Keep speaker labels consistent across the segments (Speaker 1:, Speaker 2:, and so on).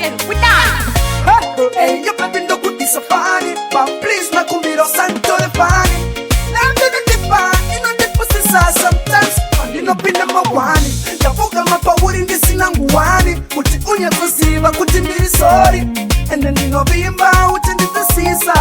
Speaker 1: and we done.
Speaker 2: Hey, yo pretendo kutisafari, but please nakumbiro santo de pani. Nando no te pani, no te posesa sometimes. Pandino pina mawani, yavuga mapawuri ndisina nguwani. Kuti unya kuziva, kuti ndiri sorry. And then nino bimba, uti nditasisa.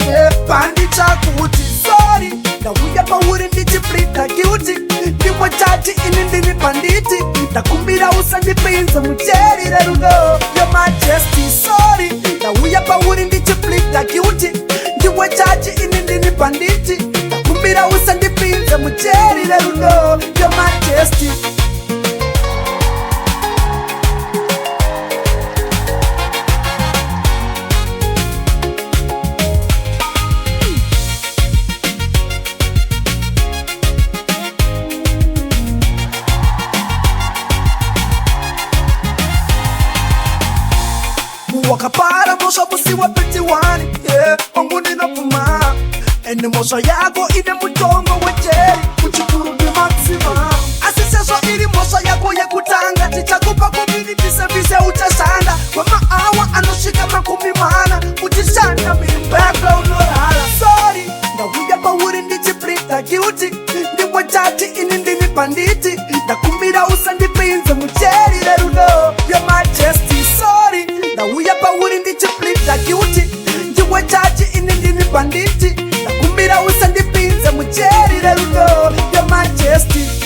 Speaker 2: Yeah, pandi chaku uti sorry. Ndauya pawuri ndichiplita guilty. Ndiwa chati ini ndini panditi. Ndakumbira usandipinza mucherire rudo. Your majesty sorry. Ndauya pawuri ndichiplita guilty. Ndiwa chati ini ndini panditi. Ndakumbira usandipinza mucherire rudo. Your majesty. Wakapara mosha musiwa petiwani, yeah, ongu nina puma. Ene mosha yako ine mutongo wecheri, kuchikurubi maxima. Asiseso ili mosha yako ya kutanga, tichakupa kumini vise uchashanda. Kwa maawa anoshika makumi mana, uchishanda mimbeka unorala. Sorry, ndawuya pawuri ndichiplita guilty. Ndiwa chati ini ndini panditi. Ndakumbira usandipinza mucheri lerudo. Your majesty sorry. Ndauya pawuri ndichiplita guilty. Ndiwe chachi ini ndini panditi. Ndakumbira usandipinza mucherire rudo. Your majesty.